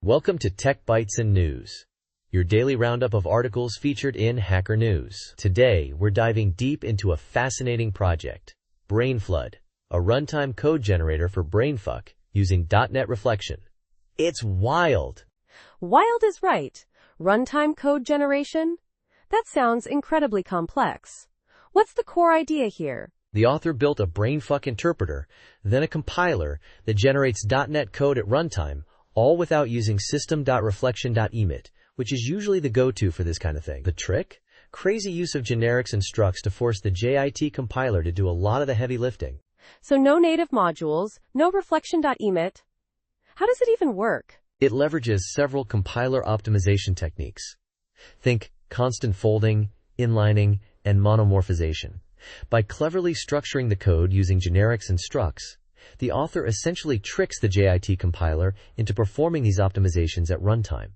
Welcome to Tech Bytes and News, your daily roundup of articles featured in Hacker News. Today, we're diving deep into a fascinating project, BrainFlood, a runtime code generator for brainfuck using .NET Reflection. It's wild! Wild is right. Runtime code generation? That sounds incredibly complex. What's the core idea here? The author built a brainfuck interpreter, then a compiler that generates .NET code at runtime, all without using system.reflection.emit, which is usually the go-to for this kind of thing. The trick? Crazy use of generics and structs to force the JIT compiler to do a lot of the heavy lifting. So no native modules, no reflection.emit. How does it even work? It leverages several compiler optimization techniques. Think constant folding, inlining, and monomorphization. By cleverly structuring the code using generics and structs, the author essentially tricks the JIT compiler into performing these optimizations at runtime.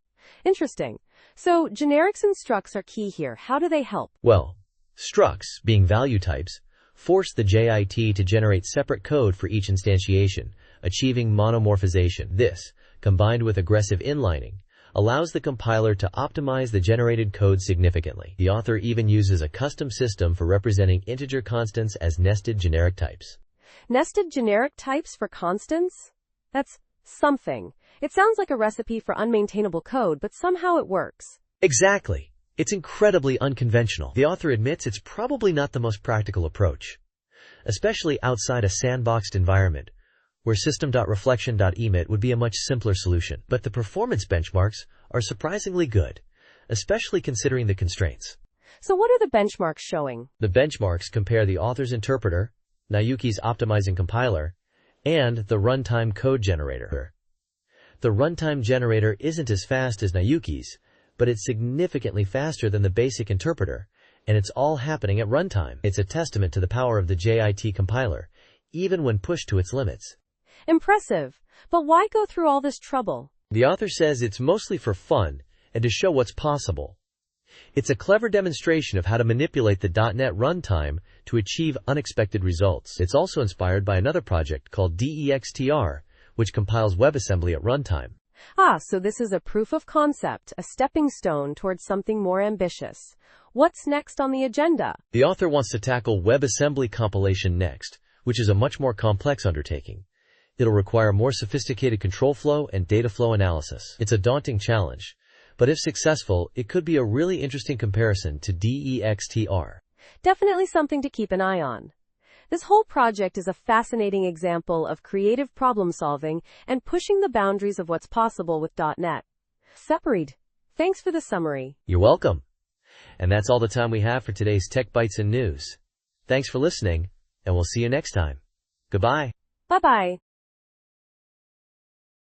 Interesting. So generics and structs are key here. How do they help? Well, structs, being value types, force the JIT to generate separate code for each instantiation, achieving monomorphization. This, combined with aggressive inlining, allows the compiler to optimize the generated code significantly. The author even uses a custom system for representing integer constants as nested generic types. Nested generic types for constants? That's something. It sounds like a recipe for unmaintainable code, but somehow it works. Exactly. It's incredibly unconventional. The author admits it's probably not the most practical approach, especially outside a sandboxed environment, where system.reflection.emit would be a much simpler solution. But the performance benchmarks are surprisingly good, especially considering the constraints. So what are the benchmarks showing? The benchmarks compare the author's interpreter, Nayuki's optimizing compiler, and the runtime code generator. The runtime generator isn't as fast as Nayuki's, but it's significantly faster than the basic interpreter, and it's all happening at runtime. It's a testament to the power of the JIT compiler, even when pushed to its limits. Impressive. But why go through all this trouble? The author says it's mostly for fun and to show what's possible. It's a clever demonstration of how to manipulate the .NET runtime to achieve unexpected results. It's also inspired by another project called DEXTR, which compiles WebAssembly at runtime. So this is a proof of concept, a stepping stone towards something more ambitious. What's next on the agenda? The author wants to tackle WebAssembly compilation next, which is a much more complex undertaking. It'll require more sophisticated control flow and data flow analysis. It's a daunting challenge, but if successful, it could be a really interesting comparison to DEXTR. Definitely something to keep an eye on. This whole project is a fascinating example of creative problem solving and pushing the boundaries of what's possible with .NET. Separated. Thanks for the summary. You're welcome. And that's all the time we have for today's Tech Bytes and News. Thanks for listening, and we'll see you next time. Goodbye. Bye-bye.